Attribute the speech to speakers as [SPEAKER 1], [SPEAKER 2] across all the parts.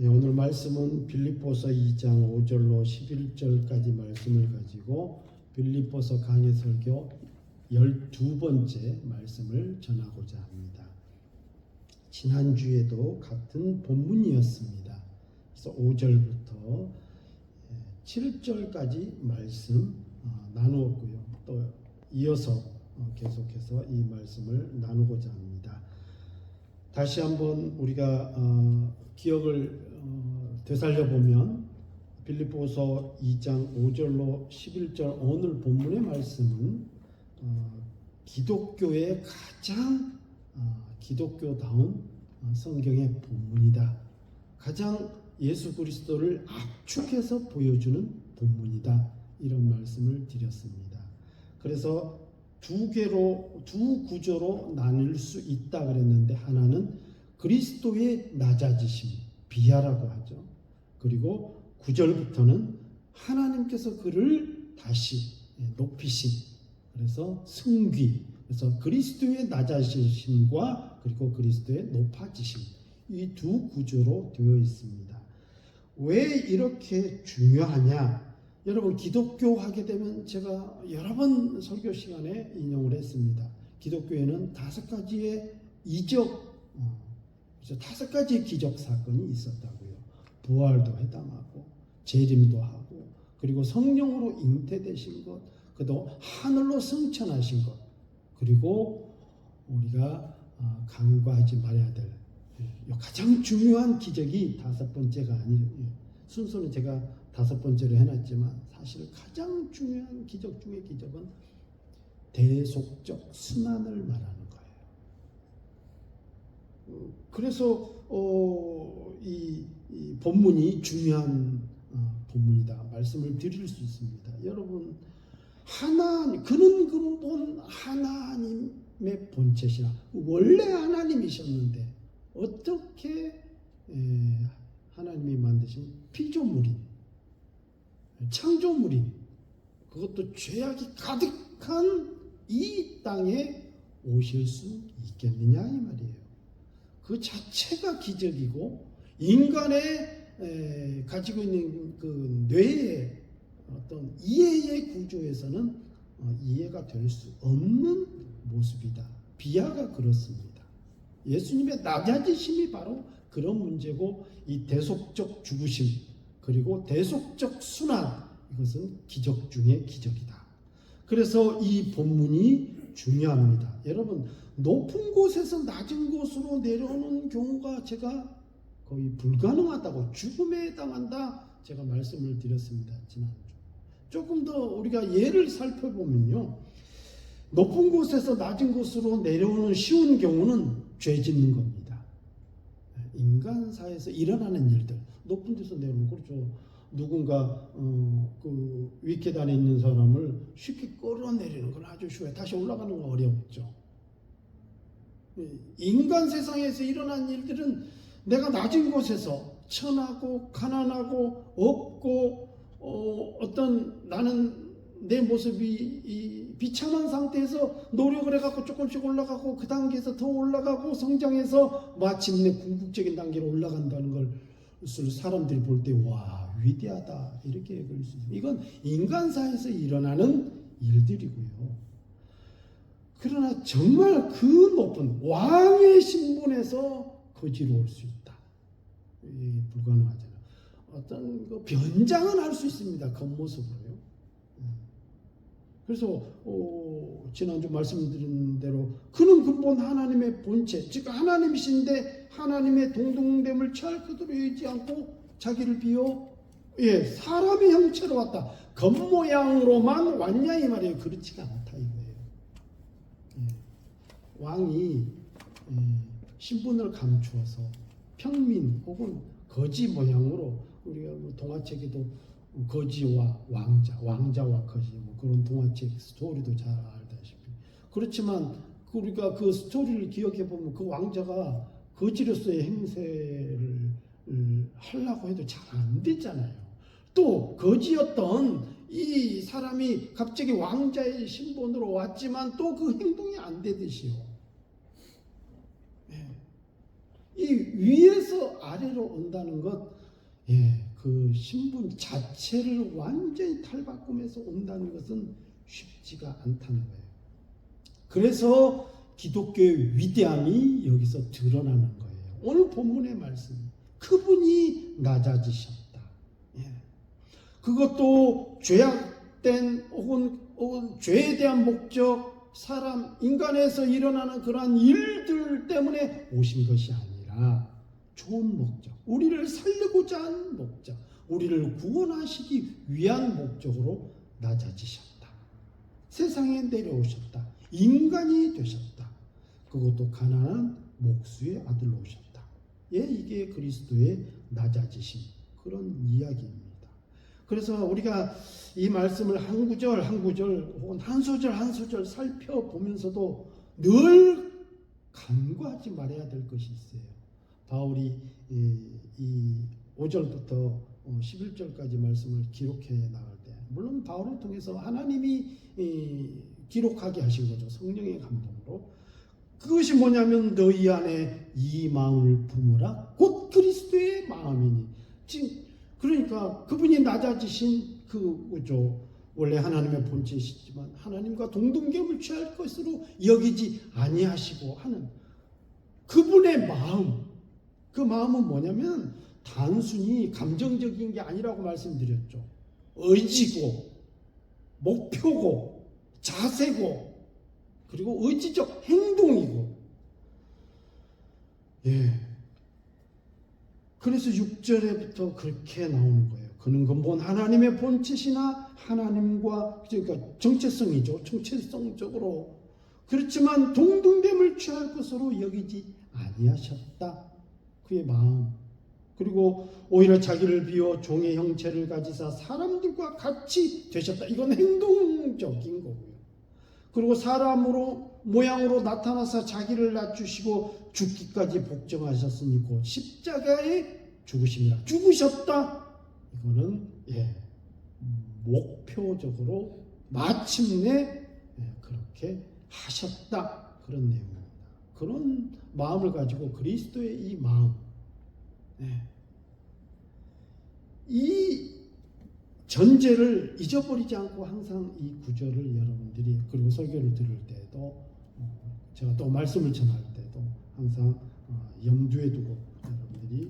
[SPEAKER 1] 오늘 말씀은 빌립보서 2장 5절로 11절까지 말씀을 가지고 빌립보서 강해 설교 12번째 말씀을 전하고자 합니다. 지난주에도 같은 본문이었습니다. 그래서 5절부터 7절까지 말씀 나누었고요. 또 이어서 계속해서 이 말씀을 나누고자 합니다. 다시 한번 우리가 기억을 되살려보면 빌립보서 2장 5절로 11절 오늘 본문의 말씀은 기독교의 가장 기독교다운 성경의 본문이다. 가장 예수 그리스도를 압축해서 보여주는 본문이다. 이런 말씀을 드렸습니다. 그래서 두 구조로 나눌 수 있다 그랬는데, 하나는 그리스도의 낮아지심, 비하라고 하죠. 그리고 9절부터는 하나님께서 그를 다시 높이심, 그래서 승귀, 그래서 그리스도의 낮아지심과 그리고 그리스도의 높아지심, 이 두 구조로 되어 있습니다. 왜 이렇게 중요하냐? 여러분, 기독교 하게 되면 제가 여러 번 설교 시간에 인용을 했습니다. 기독교에는 5가지의 다섯 가지의 기적 사건이 있었다고요. 부활도 해당하고, 재림도 하고, 그리고 성령으로 잉태되신 것, 그도 하늘로 승천하신 것, 그리고 우리가 간과하지 말아야 될 가장 중요한 기적이 5번째가 아니에요. 순서는 제가 5번째로 해놨지만 사실 가장 중요한 기적 중의 기적은 대속적 순환을 말하는 거예요. 그래서 이 본문이 중요한 본문이다 말씀을 드릴 수 있습니다. 여러분, 그는 근본 하나님의 본체시나 원래 하나님이셨는데 어떻게 하나님이 만드신 피조물인, 창조물인, 그것도 죄악이 가득한 이 땅에 오실 수 있겠느냐 이 말이에요. 그 자체가 기적이고, 인간의 가지고 있는 그 뇌의 어떤 이해의 구조에서는 이해가 될 수 없는 모습이다. 비하가 그렇습니다. 예수님의 낮아지심이 바로 그런 문제고, 이 대속적 죽으심 그리고 대속적 순환, 이것은 기적 중의 기적이다. 그래서 이 본문이 중요합니다. 여러분, 높은 곳에서 낮은 곳으로 내려오는 경우가 제가 거의 불가능하다고, 죽음에 해당한다 제가 말씀을 드렸습니다. 지난주. 조금 더 우리가 예를 살펴보면요, 높은 곳에서 낮은 곳으로 내려오는 쉬운 경우는 죄 짓는 겁니다. 인간사에서 일어나는 일들, 높은 데서 내려오는 거죠. 누군가 그 윗계단에 있는 사람을 쉽게 끌어내리는 건 아주 쉬워요. 다시 올라가는 건 어렵죠. 인간 세상에서 일어난 일들은 내가 낮은 곳에서 천하고 가난하고 없고 나는 내 모습이 비참한 상태에서 노력을 해갖고 조금씩 올라가고, 그 단계에서 더 올라가고 성장해서 마침내 궁극적인 단계로 올라간다는 것을 사람들이 볼 때 와, 위대하다 이렇게 얘기할 수 있습니다. 이건 인간사에서 일어나는 일들이고요. 그러나 정말 그 높은 왕의 신분에서 거지로 올 수 있다. 불가능하잖아요. 어떤 그 변장은 할 수 있습니다. 겉모습으로요. 그래서 지난주 말씀드린 대로 그는 근본 하나님의 본체, 즉 하나님이신데 하나님의 동등됨을 취할 그대로 여기지 않고 자기를 비워 사람의 형체로 왔다. 겉모양으로만 왔냐 이 말이에요. 그렇지가 않다 이거예요. 왕이 신분을 감추어서 평민 혹은 거지 모양으로, 우리가 동화책에도 거지와 왕자와 거지, 그런 동화책 스토리도 잘 알다시피. 그렇지만 우리가 그 스토리를 기억해 보면 그 왕자가 거지로서의 행세를 하려고 해도 잘 안 되잖아요. 또 거지였던 이 사람이 갑자기 왕자의 신분으로 왔지만 또 그 행동이 안 되듯이요. 이 위에서 아래로 온다는 것, 그 신분 자체를 완전히 탈바꿈해서 온다는 것은 쉽지가 않다는 거예요. 그래서 기독교의 위대함이 여기서 드러나는 거예요. 오늘 본문의 말씀, 그분이 낮아지셨다. 그것도 죄악된 혹은 죄에 대한 목적, 사람, 인간에서 일어나는 그러한 일들 때문에 오신 것이 아니라 좋은 목적, 우리를 살리고자 한 목적, 우리를 구원하시기 위한 목적으로 낮아지셨다. 세상에 내려오셨다. 인간이 되셨다. 그것도 가난한 목수의 아들로 오셨다. 이게 그리스도의 낮아지심, 그런 이야기입니다. 그래서 우리가 이 말씀을 한 구절 한 구절 혹은 한 소절 한 소절 살펴보면서도 늘 간과하지 말아야 될 것이 있어요. 바울이 이 5절부터 11절까지 말씀을 기록해 나갈 때, 물론 바울을 통해서 하나님이 기록하게 하신 거죠. 성령의 감동으로. 그것이 뭐냐면 너희 안에 이 마음을 품으라 곧 그리스도의 마음이니. 그러니까 그분이 낮아지신 그죠. 원래 하나님의 본체시지만 하나님과 동등됨을 취할 것으로 여기지 아니하시고 하는 그분의 마음. 그 마음은 뭐냐면 단순히 감정적인 게 아니라고 말씀드렸죠. 의지고 목표고 자세고 그리고 의지적 행동이고. 그래서 6절에부터 그렇게 나오는 거예요. 그는 근본 하나님의 본체시나 하나님과, 그러니까 정체성이죠. 정체성적으로. 그렇지만 동등됨을 취할 것으로 여기지 아니하셨다. 그의 마음. 그리고 오히려 자기를 비워 종의 형체를 가지사 사람들과 같이 되셨다. 이건 행동적인 거고요. 그리고 사람으로 모양으로 나타나서 자기를 낮추시고 죽기까지 복종하셨으니 곧 십자가에 죽으심이라. 죽으셨다. 이거는 목표적으로 마침내 그렇게 하셨다. 그런 내용입니다. 그런 마음을 가지고 그리스도의 이 마음, 이 전제를 잊어버리지 않고 항상 이 구절을 여러분들이, 그리고 설교를 들을 때도 제가 또 말씀을 전할 때도 항상 염두에 두고 여러분들이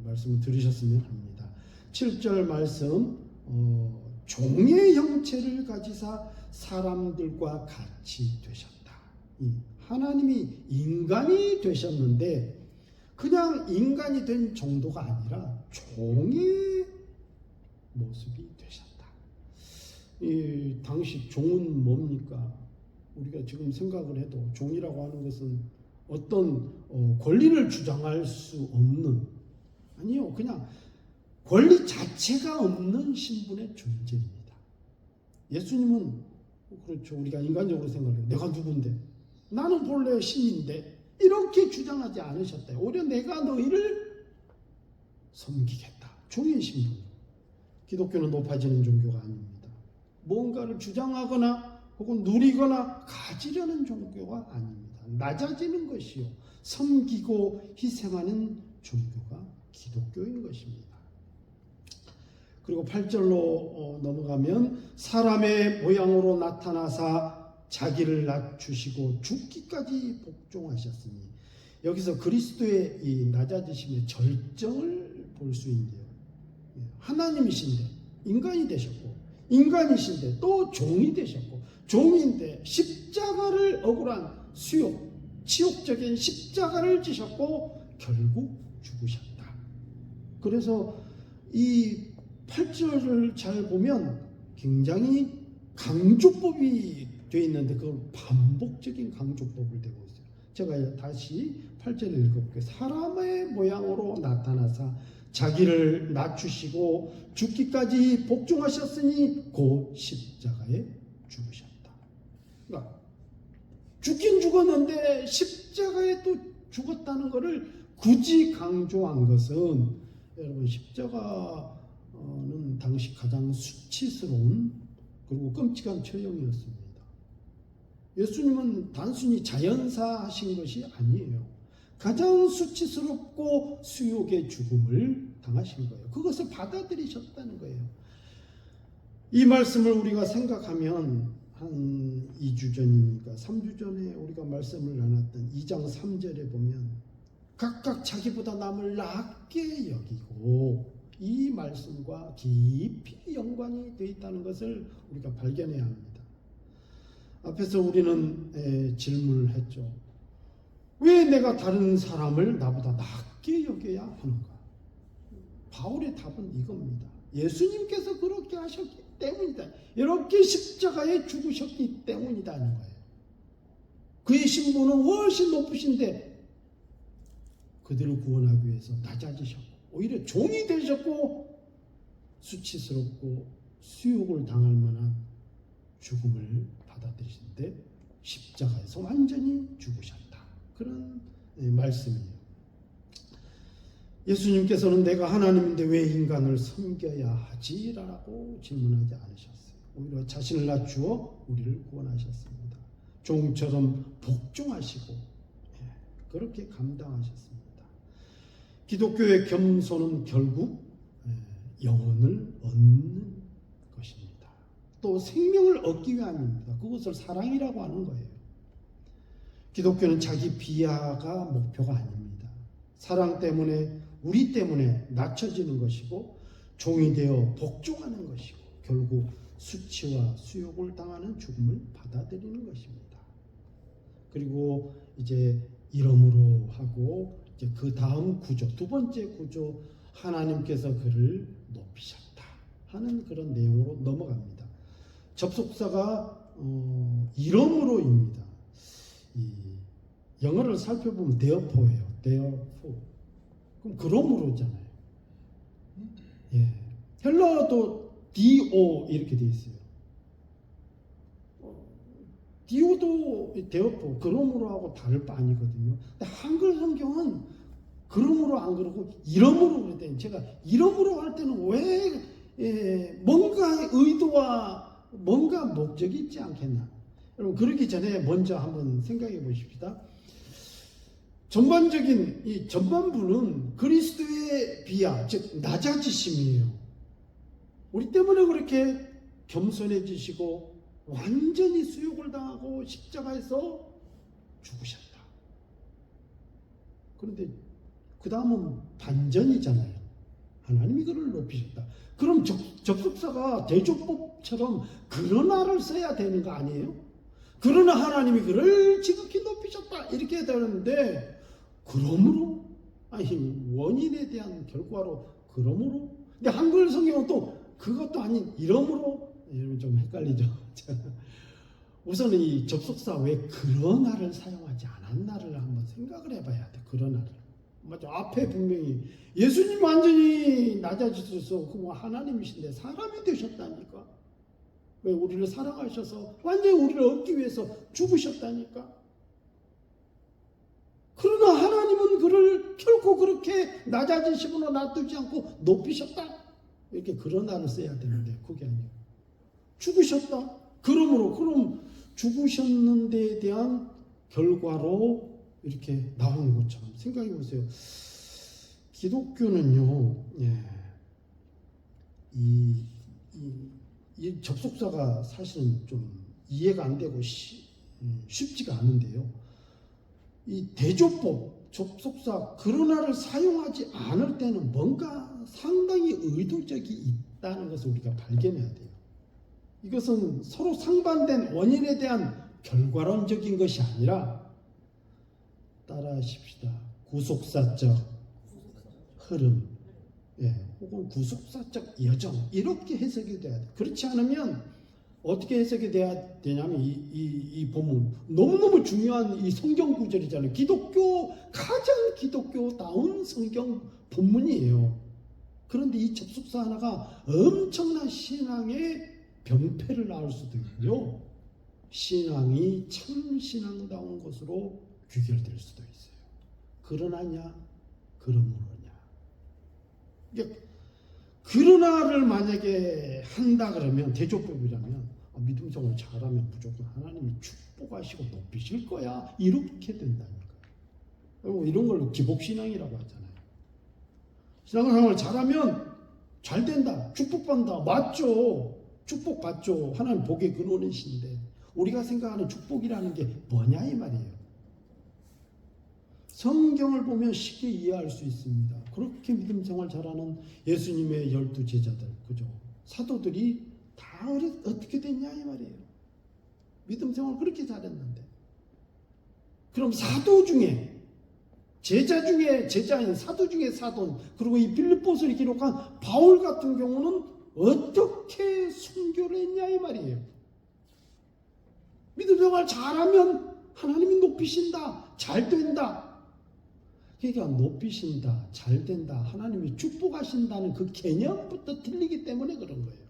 [SPEAKER 1] 말씀을 들으셨으면 합니다. 7절 말씀, 종의 형체를 가지사 사람들과 같이 되셨다. 하나님이 인간이 되셨는데 그냥 인간이 된 정도가 아니라 종의 모습이 되셨다. 당시 종은 뭡니까? 우리가 지금 생각을 해도 종이라고 하는 것은 어떤 권리를 주장할 수 없는, 아니요, 그냥 권리 자체가 없는 신분의 존재입니다. 예수님은 그렇죠. 우리가 인간적으로 생각해요. 내가 누군데? 나는 본래 신인데 이렇게 주장하지 않으셨다. 오히려 내가 너희를 섬기겠다. 종의 신분. 기독교는 높아지는 종교가 아닙니다. 뭔가를 주장하거나 혹은 누리거나 가지려는 종교가 아닙니다. 낮아지는 것이요, 섬기고 희생하는 종교가 기독교인 것입니다. 그리고 8절로 넘어가면 사람의 모양으로 나타나사 자기를 낮추시고 죽기까지 복종하셨으니, 여기서 그리스도의 이 낮아지심의 절정을 볼 수 있는데요. 하나님이신데 인간이 되셨고, 인간이신데 또 종이 되셨고, 종인데 십자가를, 억울한 수욕, 치욕적인 십자가를 지셨고 결국 죽으셨다. 그래서 이 8절을 잘 보면 굉장히 강조법이 되어 있는데 그걸 반복적인 강조법을 되고 있어요. 제가 다시 8절을 읽어볼게요. 사람의 모양으로 나타나사 자기를 낮추시고 죽기까지 복종하셨으니 곧 십자가에 죽으셨다. 그러니까 죽긴 죽었는데 십자가에 또 죽었다는 것을 굳이 강조한 것은, 여러분, 십자가는 당시 가장 수치스러운 그리고 끔찍한 처형이었습니다. 예수님은 단순히 자연사 하신 것이 아니에요. 가장 수치스럽고 수욕의 죽음을 당하신 거예요. 그것을 받아들이셨다는 거예요. 이 말씀을 우리가 생각하면 한 2주 전입니까? 3주 전에 우리가 말씀을 나눴던 2장 3절에 보면 각각 자기보다 남을 낮게 여기고, 이 말씀과 깊이 연관이 되어 있다는 것을 우리가 발견해야 합니다. 앞에서 우리는 질문을 했죠. 왜 내가 다른 사람을 나보다 낮게 여겨야 하는가? 바울의 답은 이겁니다. 예수님께서 그렇게 하셨기 때문이다. 이렇게 십자가에 죽으셨기 때문이다는 거예요. 그의 신분은 훨씬 높으신데 그들을 구원하기 위해서 낮아지셨고, 오히려 종이 되셨고, 수치스럽고 수욕을 당할 만한 죽음을 받아들이신데 십자가에서 완전히 죽으셨다. 그런 말씀이에요. 예수님께서는 내가 하나님인데 왜 인간을 섬겨야 하지라고 질문하지 않으셨어요. 오히려 자신을 낮추어 우리를 구원하셨습니다. 종처럼 복종하시고 그렇게 감당하셨습니다. 기독교의 겸손은 결국 영혼을 얻는 것입니다. 또 생명을 얻기 위함입니다. 그것을 사랑이라고 하는 거예요. 기독교는 자기 비하가 목표가 아닙니다. 사랑 때문에, 우리 때문에 낮춰지는 것이고 종이 되어 복종하는 것이고 결국 수치와 수욕을 당하는 죽음을 받아들이는 것입니다. 그리고 이제 이러므로 하고 이제 그 다음 구조, 두 번째 구조, 하나님께서 그를 높이셨다 하는 그런 내용으로 넘어갑니다. 접속사가 이러므로입니다. 이 영어를 살펴보면 therefore,예요. therefore. 그럼 그러므로잖아요. 예. 헬라어도 do 이렇게 돼 있어요. do도 therefore, 그러므로 하고 다를 바 아니거든요. 근데 한글 성경은 그러므로 안 그러고 이러므로 그랬더니, 제가 이러므로 할 때는 왜 뭔가 의도와 뭔가 목적이 있지 않겠나. 여러분, 그러기 전에 먼저 한번 생각해 보십시다. 전반적인 이 전반부는 그리스도의 비하, 즉 낮아지심이에요. 우리 때문에 그렇게 겸손해지시고 완전히 수욕을 당하고 십자가에서 죽으셨다. 그런데 그 다음은 반전이잖아요. 하나님이 그를 높이셨다. 그럼 접속사가 대조법처럼 그러나를 써야 되는 거 아니에요? 그러나 하나님이 그를 지극히 높이셨다 이렇게 해야 되는데, 그러므로, 아니 원인에 대한 결과로 그러므로, 근데 한글 성경은 또 그것도 아닌 이러므로, 이러면 좀 헷갈리죠. 우선은 이 접속사 왜 그러나를 사용하지 않았나를 한번 생각을 해봐야 돼. 그러나를. 맞죠? 앞에 분명히 예수님 완전히 낮아지셔서 그 하나님이신데 사람이 되셨다니까. 왜? 우리를 사랑하셔서 완전히 우리를 얻기 위해서 죽으셨다니까. 그러나 하나님은 그를 결코 그렇게 낮아지심으로 놔두지 않고 높이셨다. 이렇게 그러나를 써야 되는데 그게 아니에요. 죽으셨다. 그러므로, 그럼 죽으셨는데에 대한 결과로 이렇게 나오는 것처럼 생각해 보세요. 기독교는요, 이 접속사가 사실은 좀 이해가 안 되고 쉽지가 않은데요. 이 대조법, 접속사 그러나를 사용하지 않을 때는 뭔가 상당히 의도적이 있다는 것을 우리가 발견해야 돼요. 이것은 서로 상반된 원인에 대한 결과론적인 것이 아니라, 따라하십시다. 구속사적 흐름, 혹은 구속사적 여정, 이렇게 해석이 돼야 돼요. 그렇지 않으면 어떻게 해석이 돼야 되냐면, 이 본문 너무너무 중요한 이 성경 구절이잖아요. 가장 기독교다운 성경 본문이에요. 그런데 이 접속사 하나가 엄청난 신앙의 병폐를 낳을 수도 있고요, 신앙이 참 신앙다운 것으로 귀결될 수도 있어요. 그러나냐 그러므로냐. 그러나를 만약에 한다 그러면, 대조법이라면 믿음 생활 잘하면 무조건 하나님이 축복하시고 높이실 거야, 이렇게 된다니까. 이런 걸 기복신앙이라고 하잖아요. 신앙생활 잘하면 잘 된다, 축복받는다. 맞죠? 축복받죠. 하나님 복의 근원이신데 우리가 생각하는 축복이라는 게 뭐냐 이 말이에요. 성경을 보면 쉽게 이해할 수 있습니다. 그렇게 믿음 생활 잘하는 예수님의 12 제자들, 그죠? 사도들이 다 어떻게 됐냐 이 말이에요. 믿음 생활 그렇게 잘했는데. 그럼 사도 중에, 제자 중에 제자인 사도 중에 사도, 그리고 이 빌립보서를 기록한 바울 같은 경우는 어떻게 순교를 했냐 이 말이에요. 믿음 생활 잘하면 하나님이 높이신다, 잘 된다. 그러니까 높이신다, 잘 된다, 하나님이 축복하신다는 그 개념부터 틀리기 때문에 그런 거예요.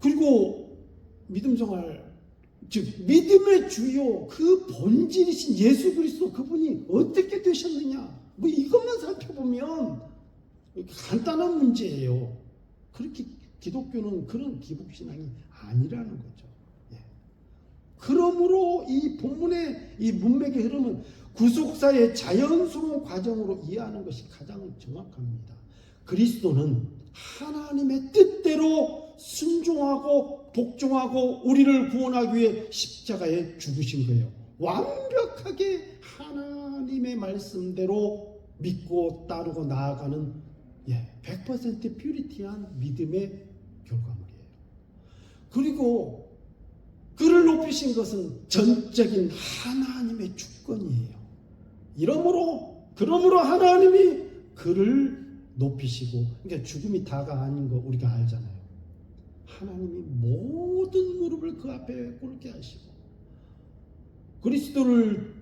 [SPEAKER 1] 그리고 믿음 생활, 즉 믿음의 주요 그 본질이신 예수 그리스도 그분이 어떻게 되셨느냐, 뭐 이것만 살펴보면 간단한 문제예요. 그렇게 기독교는 그런 기복신앙이 아니라는 거죠. 그러므로 이 본문의 이 문맥의 흐름은 구속사의 자연스러운 과정으로 이해하는 것이 가장 정확합니다. 그리스도는 하나님의 뜻대로 순종하고 복종하고 우리를 구원하기 위해 십자가에 죽으신 거예요. 완벽하게 하나님의 말씀대로 믿고 따르고 나아가는 100% 퓨리티한 믿음의 결과물이에요. 그리고 그를 높이신 것은 전적인 하나님의 주권이에요. 그러므로 하나님이 그를 높이시고, 그러니까 죽음이 다가 아닌 거 우리가 알잖아요. 하나님이 모든 무릎을 그 앞에 꿇게 하시고 그리스도를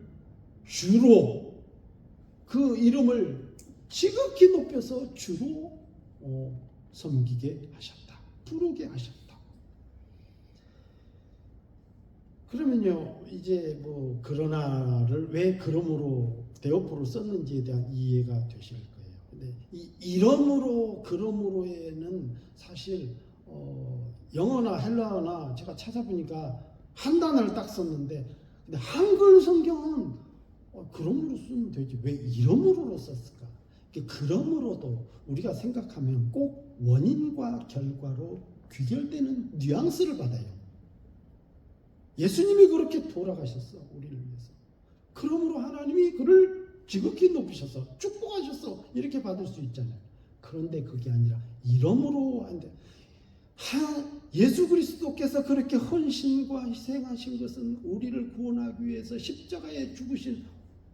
[SPEAKER 1] 주로 그 이름을 지극히 높여서 주로 섬기게 하셨다, 부르게 하셨다. 그러면요, 이제 뭐 그러나를 왜 그러므로 대어포로 썼는지에 대한 이해가 되실 거예요. 근데 이 이러므로 그러므로에는 사실 영어나 헬라어나 제가 찾아보니까 한 단어를 딱 썼는데, 근데 한글 성경은 그러므로 쓰면 되지 왜 이러므로로 썼을까? 그러므로도 우리가 생각하면 꼭 원인과 결과로 귀결되는 뉘앙스를 받아요. 예수님이 그렇게 돌아가셨어, 우리를 위해서. 그러므로 하나님이 그를 지극히 높이셔서 축복하셨어, 이렇게 받을 수 있잖아요. 그런데 그게 아니라 이러므로 한데, 예수 그리스도께서 그렇게 헌신과 희생하신 것은 우리를 구원하기 위해서 십자가에 죽으신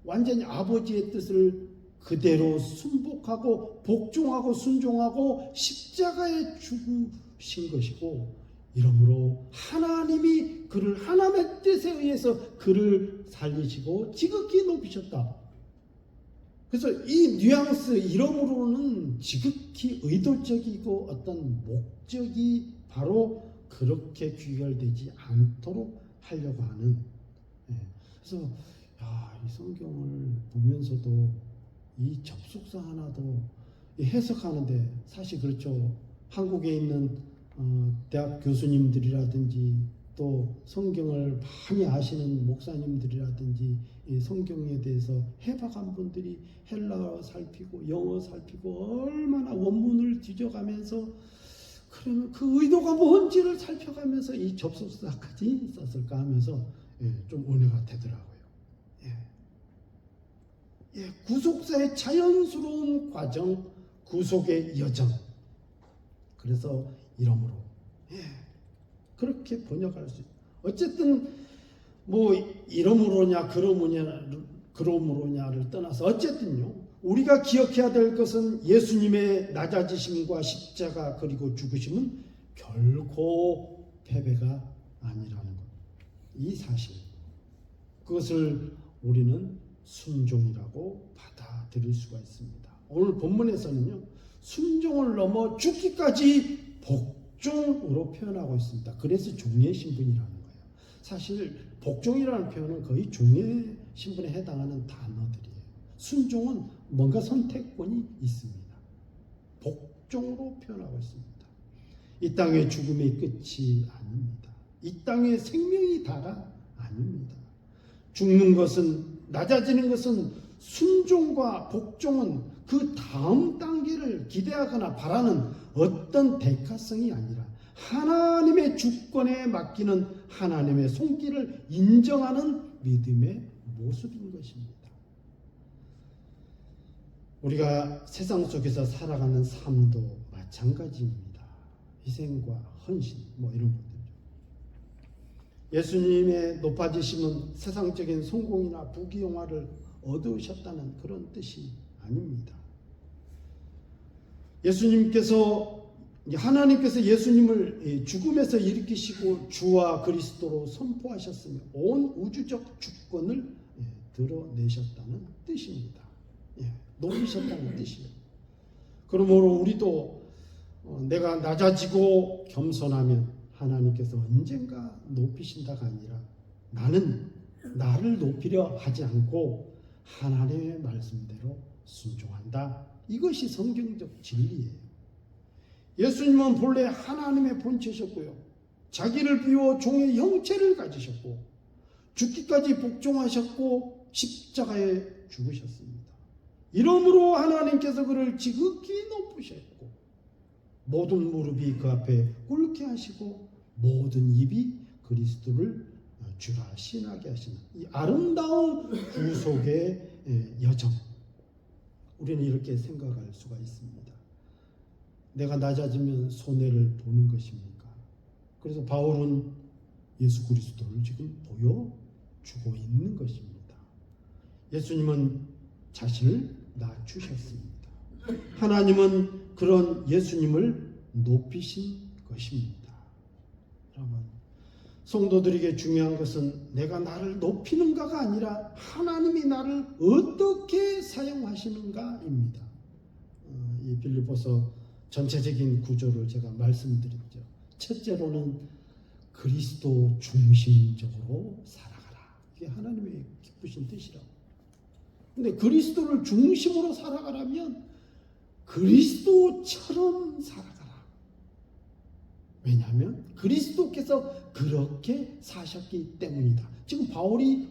[SPEAKER 1] 완전히 아버지의 뜻을 그대로 순복하고 복종하고 순종하고 십자가에 죽으신 것이고, 이러므로 하나님이 그를 하나님의 뜻에 의해서 그를 살리시고 지극히 높이셨다. 그래서 이 뉘앙스 이러므로는 지극히 의도적이고 어떤 목적이 바로 그렇게 귀결되지 않도록 하려고 하는. 그래서 이 성경을 보면서도 이 접속사 하나도 해석하는데 사실 그렇죠. 한국에 있는 대학 교수님들이라든지 또 성경을 많이 아시는 목사님들이라든지 이 성경에 대해서 해박한 분들이 헬라어 살피고 영어 살피고 얼마나 원문을 뒤져가면서, 그러면 그 의도가 뭔지를 살펴가면서 이 접속사까지 썼을까 하면서 좀 은혜가 되더라고요. 구속사의 자연스러운 과정, 구속의 여정. 그래서 이러므로 그렇게 번역할 수 있어요. 어쨌든 뭐 이러므로냐 그러므로냐를 떠나서 어쨌든요, 우리가 기억해야 될 것은 예수님의 낮아지심과 십자가 그리고 죽으심은 결코 패배가 아니라는 것, 이 사실, 그것을 우리는 순종이라고 받아들일 수가 있습니다. 오늘 본문에서는요, 순종을 넘어 죽기까지 복종으로 표현하고 있습니다. 그래서 종의 신분이라는 거예요. 사실 복종이라는 표현은 거의 종의 신분에 해당하는 단어들이에요. 순종은 뭔가 선택권이 있습니다. 복종으로 표현하고 있습니다. 이 땅의 죽음의 끝이 아닙니다. 이 땅의 생명이 다가 아닙니다. 죽는 것은, 낮아지는 것은 순종과 복종은 그 다음 단계를 기대하거나 바라는 어떤 대가성이 아니라 하나님의 주권에 맡기는 하나님의 손길을 인정하는 믿음의 모습인 것입니다. 우리가 세상 속에서 살아가는 삶도 마찬가지입니다. 희생과 헌신 이런 것들이죠. 예수님의 높아지심은 세상적인 성공이나 부귀영화를 얻으셨다는 그런 뜻이 아닙니다. 하나님께서 예수님을 죽음에서 일으키시고 주와 그리스도로 선포하셨으며 온 우주적 주권을 드러내셨다는 뜻입니다. 높이셨다는 뜻이에요. 그러므로 우리도 내가 낮아지고 겸손하면 하나님께서 언젠가 높이신다가 아니라 나는 나를 높이려 하지 않고 하나님의 말씀대로 순종한다. 이것이 성경적 진리예요. 예수님은 본래 하나님의 본체셨고요. 자기를 비워 종의 형체를 가지셨고 죽기까지 복종하셨고 십자가에 죽으셨습니다. 이러므로 하나님께서 그를 지극히 높으셨고 모든 무릎이 그 앞에 꿇게 하시고 모든 입이 그리스도를 주라 신하게 하시는 이 아름다운 구속의 여정, 우리는 이렇게 생각할 수가 있습니다. 내가 낮아지면 손해를 보는 것입니까? 그래서 바울은 예수 그리스도를 지금 보여주고 있는 것입니다. 예수님은 자신을 낮추셨습니다. 하나님은 그런 예수님을 높이신 것입니다. 여러분, 성도들에게 중요한 것은 내가 나를 높이는가가 아니라 하나님이 나를 어떻게 사용하시는가입니다. 이 빌립보서 전체적인 구조를 제가 말씀드렸죠. 첫째로는 그리스도 중심적으로 살아가라. 이게 하나님의 기쁘신 뜻이라고. 근데 그리스도를 중심으로 살아가라면 그리스도처럼 살아가라. 왜냐하면 그리스도께서 그렇게 사셨기 때문이다. 지금 바울이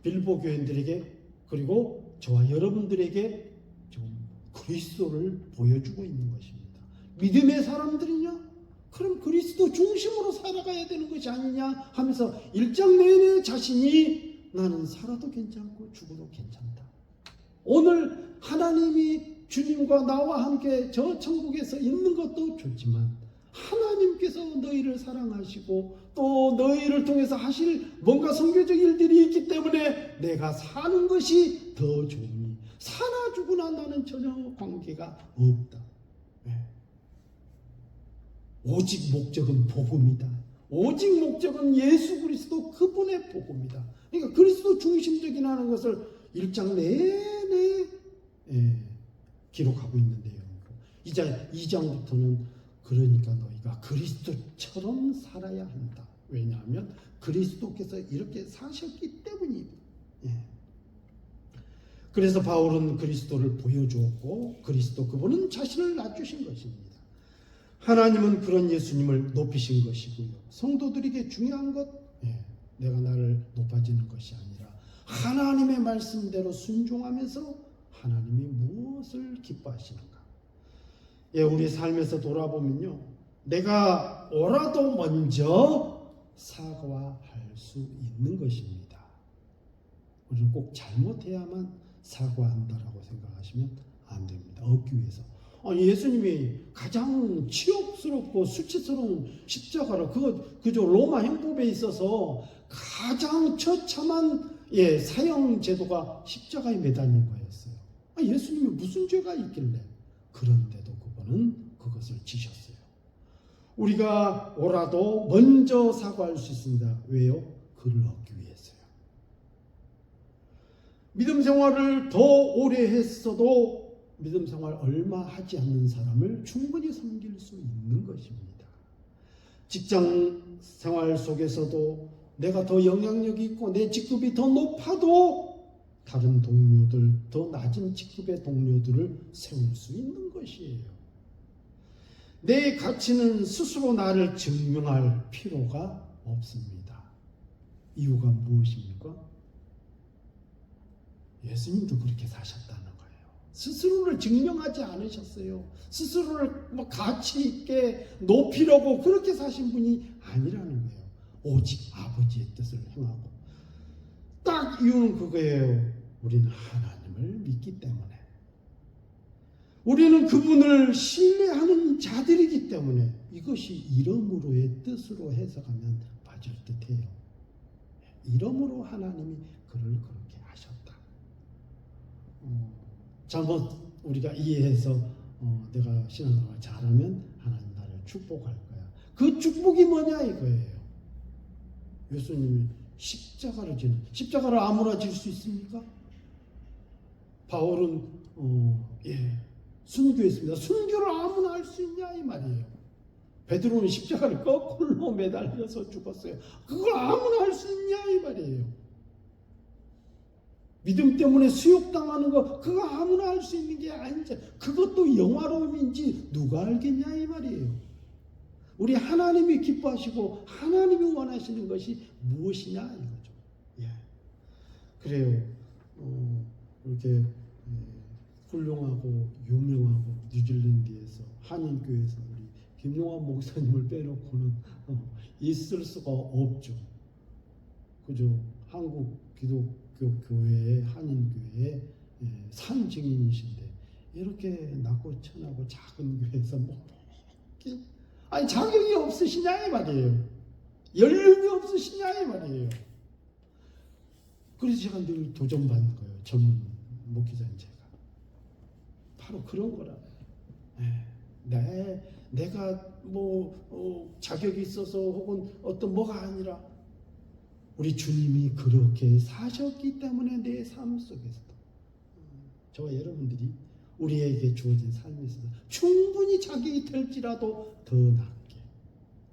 [SPEAKER 1] 빌립보 교인들에게 그리고 저와 여러분들에게 지금 그리스도를 보여주고 있는 것입니다. 믿음의 사람들이냐? 그럼 그리스도 중심으로 살아가야 되는 것이 아니냐 하면서 일장 내내 자신이 나는 살아도 괜찮고 죽어도 괜찮다. 오늘 하나님이 주님과 나와 함께 저 천국에서 있는 것도 좋지만 하나님께서 너희를 사랑하시고 또 너희를 통해서 하실 뭔가 선교적 일들이 있기 때문에 내가 사는 것이 더 좋으니 사나 죽으나 나는 전혀 관계가 없다. 오직 목적은 복음이다. 오직 목적은 예수 그리스도 그분의 복음이다. 그러니까 그리스도 중심적이라는 것을 1장 내내 기록하고 있는데요. 이제 2장부터는 그러니까 너희가 그리스도처럼 살아야 한다. 왜냐하면 그리스도께서 이렇게 사셨기 때문입니다. 그래서 바울은 그리스도를 보여주었고 그리스도 그분은 자신을 낮추신 것입니다. 하나님은 그런 예수님을 높이신 것이고요. 성도들에게 중요한 것, 내가 나를 높아지는 것이 아니라 하나님의 말씀대로 순종하면서 하나님이 무엇을 기뻐하시는가. 우리 삶에서 돌아보면요, 내가 옳아도 먼저 사과할 수 있는 것입니다. 우리는 꼭 잘못해야만 사과한다라고 생각하시면 안 됩니다. 얻기 위해서. 예수님이 가장 치욕스럽고 수치스러운 십자가로 그저 로마 형법에 있어서 가장 처참한 사형 제도가 십자가에 매달린 거였어요. 예수님이 무슨 죄가 있길래 그런데도 그분은 그것을 지셨어요. 우리가 옳아도 먼저 사과할 수 있습니다. 왜요? 그를 얻기 위해서요. 믿음 생활을 더 오래 했어도 믿음 생활 얼마 하지 않는 사람을 충분히 섬길 수 있는 것입니다. 직장 생활 속에서도 내가 더 영향력이 있고 내 직급이 더 높아도 다른 동료들, 더 낮은 직급의 동료들을 세울 수 있는 것이에요. 내 가치는 스스로 나를 증명할 필요가 없습니다. 이유가 무엇입니까? 예수님도 그렇게 사셨다는 거예요. 스스로를 증명하지 않으셨어요. 스스로를 뭐 가치 있게 높이려고 그렇게 사신 분이 아니라는 거예요. 오직 아버지의 뜻을 행하고. 딱 이유는 그거예요. 우리는 하나님을 믿기 때문에. 우리는 그분을 신뢰하는 자들이기 때문에 이것이 이러므로의 뜻으로 해석하면 맞을 듯해요. 이러므로 하나님이 그를 그렇게 하셨다. 잘못 우리가 이해해서 내가 신앙생활 잘하면 하나님 나를 축복할 거야. 그 축복이 뭐냐 이거예요. 예수님이 십자가를 지는, 십자가를 아무나 질 수 있습니까? 바울은 순교했습니다. 순교를 아무나 할 수 있냐 이 말이에요. 베드로는 십자가를 거꾸로 매달려서 죽었어요. 그걸 아무나 할 수 있냐 이 말이에요. 믿음 때문에 수욕당하는 거 그거 아무나 할 수 있는 게 아니지. 그것도 영화로움인지 누가 알겠냐 이 말이에요. 우리 하나님이 기뻐하시고 하나님이 원하시는 것이 무엇이냐 이거죠. 그래요. 이렇게 훌륭하고 유명하고 뉴질랜드에서 한인교회에서 우리 김용환 목사님을 빼놓고는 있을 수가 없죠. 그죠? 한국 기독교 교회의 한인교회의 산 증인이신데 이렇게 낮고 천하고 작은 교회에서 아니 자격이 없으시냐 이 말이에요. 연륜이 없으시냐 이 말이에요. 그래서 제가 늘 도전받는 거예요. 전문 목회자인 제가. 바로 그런 거라고요. 내가 뭐 자격이 있어서 혹은 어떤 뭐가 아니라 우리 주님이 그렇게 사셨기 때문에 내 삶 속에서도 저와 여러분들이 우리에게 주어진 삶에 있어서 충분히 자격이 될지라도 더 낫게,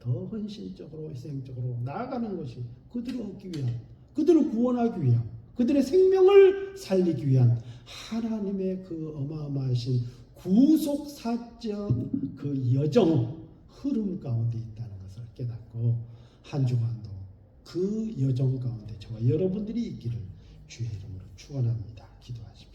[SPEAKER 1] 더 헌신적으로 희생적으로 나아가는 것이 그들을 얻기 위한, 그들을 구원하기 위한, 그들의 생명을 살리기 위한 하나님의 그 어마어마하신 구속사적 그 여정 흐름 가운데 있다는 것을 깨닫고 한 주간도 그 여정 가운데 저와 여러분들이 있기를 주의 이름으로 축원합니다. 기도하십시오.